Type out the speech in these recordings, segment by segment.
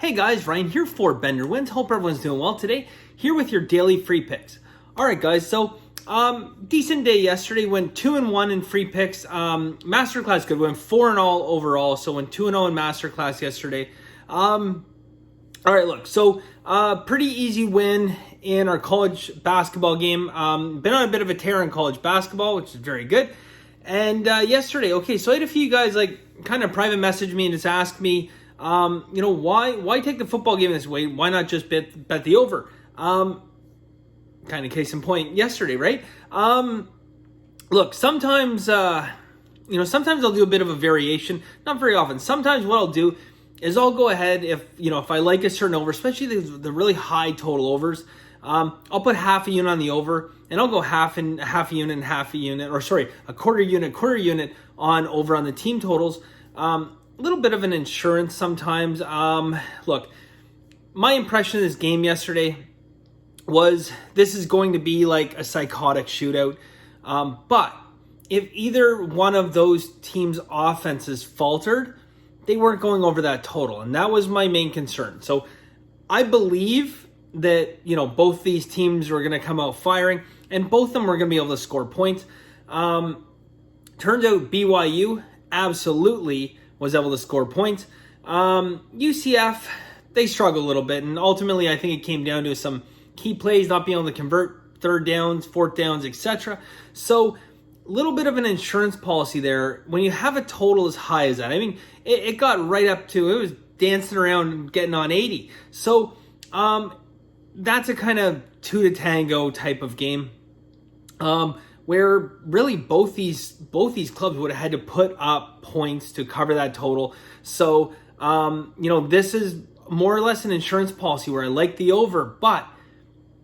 Hey guys, Ryan here for Bender Wins. Hope everyone's doing well today. Here with your daily free picks. All right, guys. So, decent day yesterday. Went 2-1 in free picks. Masterclass good. Went 4-0 overall. So went 2-0 in Masterclass yesterday. All right, look. So, pretty easy win in our college basketball game. Been on a bit of a tear in college basketball, which is very good. And yesterday, okay. So I had a few guys kind of private message me and just ask me. Why take the football game this way? Why not just bet the over? Kind of case in point yesterday, right? Look, sometimes, sometimes I'll do a bit of a variation. Not very often. Sometimes what I'll do is I'll go ahead if I like a certain over, especially the really high total overs. I'll put half a unit on the over, and I'll go half a unit and half a unit, a quarter unit on over on the team totals. A little bit of an insurance sometimes. Look, my impression of this game yesterday was this is going to be like a psychotic shootout. But if either one of those teams' offenses faltered, they weren't going over that total. And that was my main concern. So I believe that, both these teams were going to come out firing and both of them were going to be able to score points. Turns out BYU absolutely was able to score points. UCF, they struggled a little bit, and ultimately I think it came down to some key plays not being able to convert third downs, fourth downs, etc. So a little bit of an insurance policy there when you have a total as high as that. I mean, it got right up to, it was dancing around getting on 80. So that's a kind of two to tango type of game. Where really both these clubs would have had to put up points to cover that total. So, this is more or less an insurance policy where I like the over, but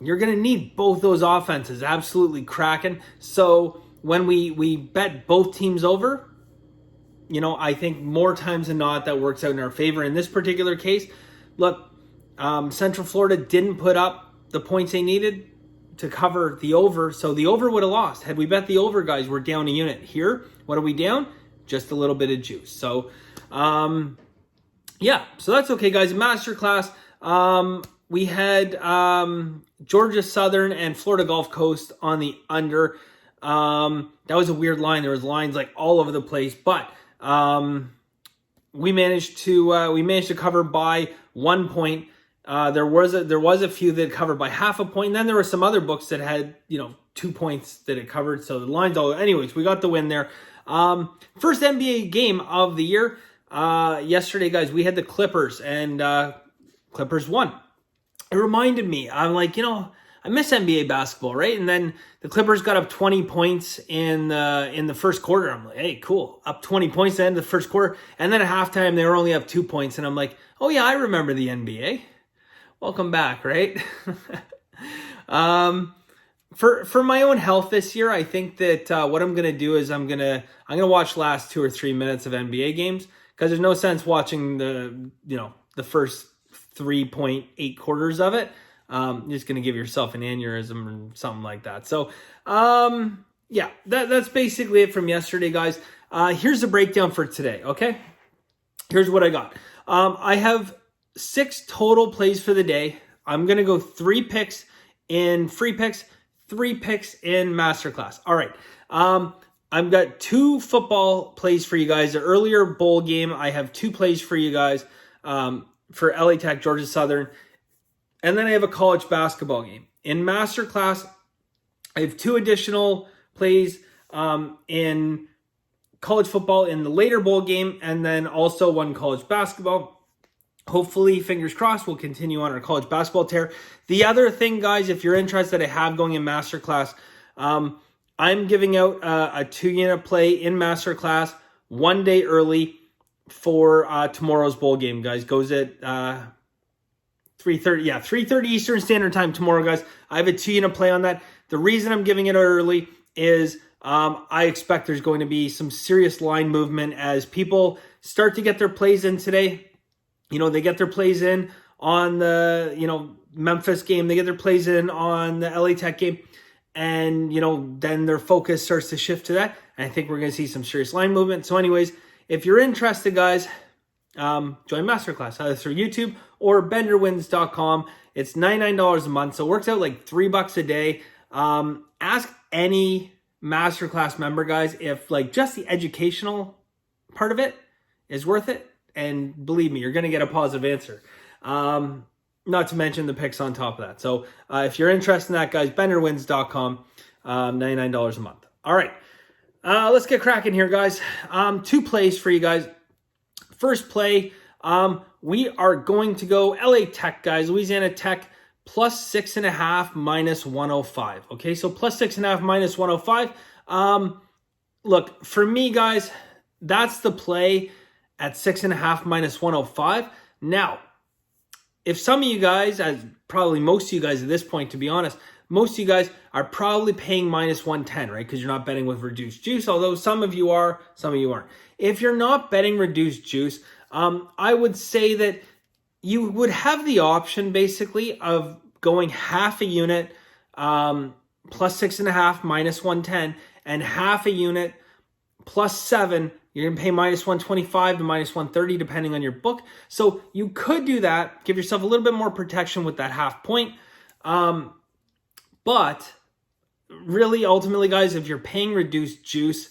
you're going to need both those offenses absolutely cracking. So when we bet both teams over, I think more times than not that works out in our favor. In this particular case, look, Central Florida didn't put up the points they needed to cover the over, so the over would have lost. Had we bet the over, guys, we're down a unit. Here, what are we down? Just a little bit of juice. So, so that's okay, guys. Masterclass, we had Georgia Southern and Florida Gulf Coast on the under. That was a weird line. There was lines all over the place, but we managed to cover by 1 point. There was a few that covered by half a point. And then there were some other books that had 2 points that it covered. So the lines anyways, we got the win there. First NBA game of the year. Yesterday, guys, we had the Clippers and Clippers won. It reminded me. I'm I miss NBA basketball, right? And then the Clippers got up 20 points in the first quarter. I'm like, hey, cool, up 20 points at the end of the first quarter. And then at halftime, they were only up 2 points. And I'm like, oh yeah, I remember the NBA. Welcome back, right? For my own health this year, I think that what I'm gonna do is I'm gonna watch last 2 or 3 minutes of NBA games, because there's no sense watching the first 3.8 quarters of it. You're just gonna give yourself an aneurysm or something like that. So that's basically it from yesterday, guys. Here's the breakdown for today. Okay, here's what I got. I have 6 total plays for the day. I'm going to go 3 picks in free picks, 3 picks in Masterclass. All right. I've got 2 football plays for you guys. The earlier bowl game, I have 2 plays for you guys for LA Tech, Georgia Southern. And then I have a college basketball game. In Masterclass, I have 2 additional plays in college football in the later bowl game, and then also 1 college basketball. Hopefully, fingers crossed, we'll continue on our college basketball tear. The other thing, guys, if you're interested, I have going in Masterclass. I'm giving out a 2-unit play in Masterclass 1 day early for tomorrow's bowl game, guys. Goes at 3:30. Yeah, 3:30 Eastern Standard Time tomorrow, guys. I have a 2-unit play on that. The reason I'm giving it early is I expect there's going to be some serious line movement as people start to get their plays in today. They get their plays in on the, Memphis game. They get their plays in on the LA Tech game. And, then their focus starts to shift to that. And I think we're going to see some serious line movement. So anyways, if you're interested, guys, join Masterclass, either through YouTube or bettor.com. It's $99 a month, so it works out like $3 a day. Ask any Masterclass member, guys, if like just the educational part of it is worth it. And believe me, you're going to get a positive answer. Not to mention the picks on top of that. So if you're interested in that, guys, bettor.com, $99 a month. All right, let's get cracking here, guys. 2 plays for you guys. First play, we are going to go LA Tech, guys. Louisiana Tech plus 6.5 minus 105. Okay, so plus 6.5 minus 105. Look, for me, guys, that's the play at 6.5 minus 105. Now, if some of you guys, as probably most of you guys at this point, to be honest, most of you guys are probably paying minus 110, right? Because you're not betting with reduced juice, although some of you are, some of you aren't. If you're not betting reduced juice, I would say that you would have the option basically of going half a unit plus 6.5 minus 110 and half a unit plus 7. You're going to pay minus 125 to minus 130 depending on your book. So you could do that, give yourself a little bit more protection with that half point. But really, ultimately, guys, if you're paying reduced juice,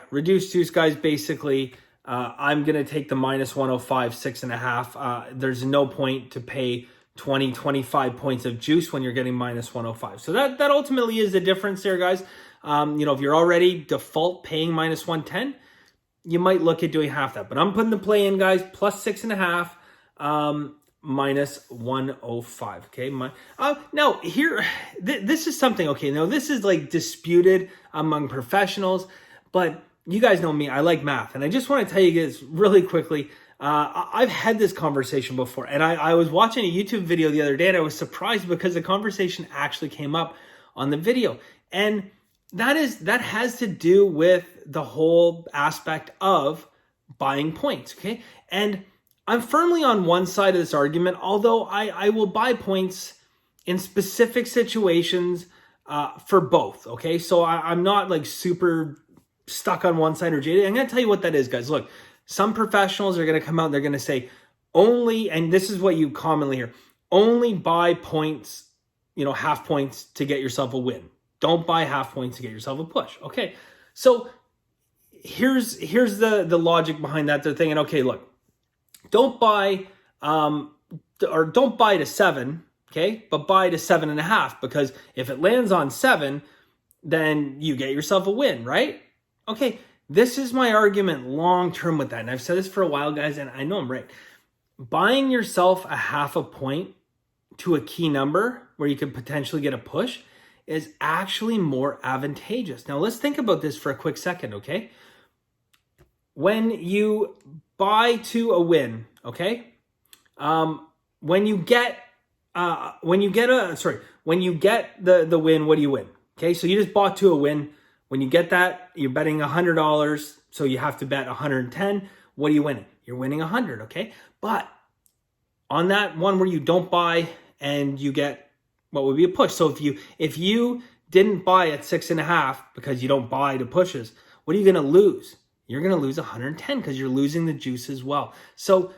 reduced juice, guys, basically, I'm going to take the minus 105, 6.5. There's no point to pay 20, 25 points of juice when you're getting minus 105. So that ultimately is the difference there, guys. If you're already default paying minus 110, you might look at doing half that. But I'm putting the play in, guys, plus 6.5, minus 105. Okay. Now here, this is something. Okay. Now this is like disputed among professionals, but you guys know me. I like math, and I just want to tell you guys really quickly. I've had this conversation before, and I was watching a YouTube video the other day, and I was surprised because the conversation actually came up on the video, and that has to do with the whole aspect of buying points. Okay, and I'm firmly on one side of this argument, although I will buy points in specific situations for both, okay? So I'm not like super stuck on one side or jaded. I'm going to tell you what that is, guys. Look, some professionals are going to come out and they're going to say only, and this is what you commonly hear, only buy points, half points to get yourself a win. Don't buy half points to get yourself a push, okay? So here's the logic behind that. They're thinking, okay, look, don't buy to 7, okay? But buy to 7.5, because if it lands on 7, then you get yourself a win, right? Okay, this is my argument long term with that, and I've said this for a while, guys, and I know I'm right. Buying yourself a half a point to a key number where you could potentially get a push is actually more advantageous. Now, let's think about this for a quick second, okay? When you buy to a win, okay? When you get the win, what do you win? Okay, so you just bought to a win. When you get that, you're betting $100, so you have to bet 110. What are you winning? You're winning 100, okay? But on that one where you don't buy and you get what would be a push. So if you didn't buy at 6.5 because you don't buy to pushes, what are you going to lose? You're going to lose 110 because you're losing the juice as well. So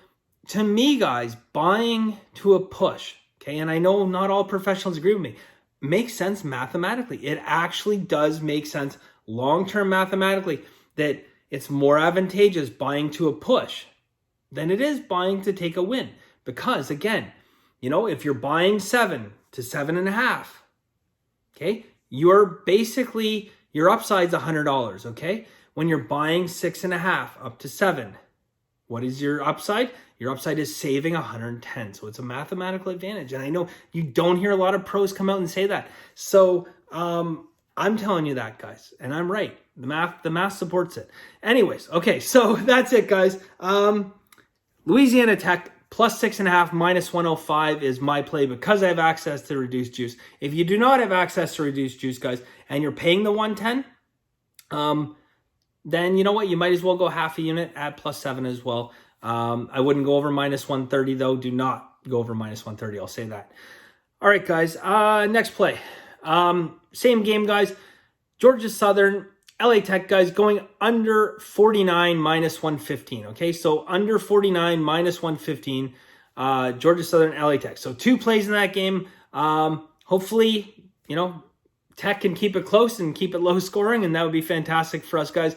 to me, guys, buying to a push, okay, and I know not all professionals agree with me, makes sense mathematically. It actually does make sense long-term mathematically that it's more advantageous buying to a push than it is buying to take a win. Because again, if you're buying 7 to 7.5, okay, your upside's $100, okay? When you're buying 6.5 up to 7, what is your upside? Your upside is saving 110. So it's a mathematical advantage. And I know you don't hear a lot of pros come out and say that. So I'm telling you that, guys. And I'm right. The math supports it. Anyways, okay, so that's it, guys. Louisiana Tech plus 6.5 minus 105 is my play because I have access to reduced juice. If you do not have access to reduced juice, guys, and you're paying the 110, then you know what? You might as well go half a unit at plus 7 as well. I wouldn't go over minus 130, though. Do not go over minus 130. I'll say that. All right, guys. Next play. Same game, guys. Georgia Southern LA Tech, guys, going under 49 minus 115. Okay, so under 49 minus 115. Georgia Southern, LA Tech. So 2 plays in that game. Hopefully, Tech can keep it close and keep it low scoring, and that would be fantastic for us, guys.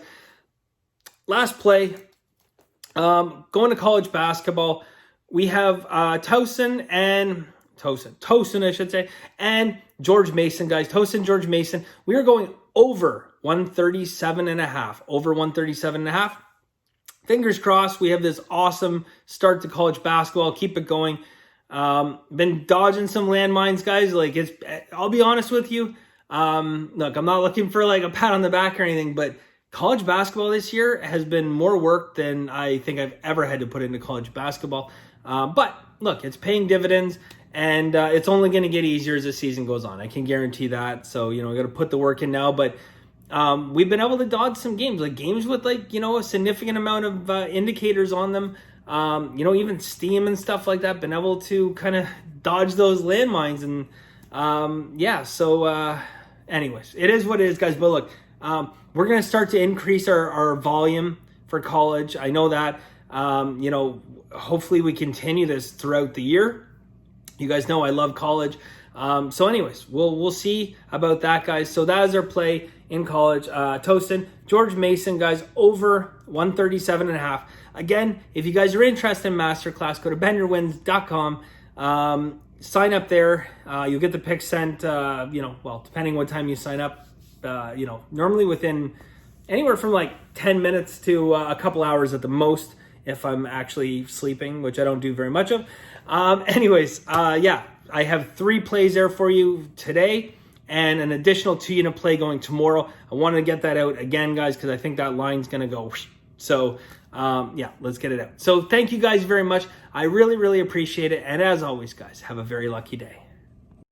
Last play, going to college basketball. We have Towson, I should say, and George Mason, guys. Towson, George Mason. We are going over 137.5. Over 137.5. Fingers crossed. We have this awesome start to college basketball. Keep it going. Been dodging some landmines, guys. I'll be honest with you. Look, I'm not looking for a pat on the back or anything, but college basketball this year has been more work than I think I've ever had to put into college basketball. But look, it's paying dividends, and it's only going to get easier as the season goes on. I can guarantee that. So, I got to put the work in now, but we've been able to dodge some games, games with a significant amount of indicators on them. Even steam and stuff like that, been able to kind of dodge those landmines. And anyways, it is what it is, guys. But look, we're going to start to increase our volume for college. I know that, hopefully we continue this throughout the year. You guys know I love college. So anyways, we'll see about that, guys. So that is our play in college. Towson, George Mason, guys, over 137.5. Again, if you guys are interested in Masterclass, go to bettorwins.com. Sign up there. You'll get the picks sent, depending what time you sign up, normally within anywhere from 10 minutes to a couple hours at the most, if I'm actually sleeping, which I don't do very much of. I have 3 plays there for you today and an additional 2-unit play going tomorrow. I wanted to get that out again, guys, because I think that line's going to go. So, let's get it out. So thank you guys very much. I really, really appreciate it. And as always, guys, have a very lucky day.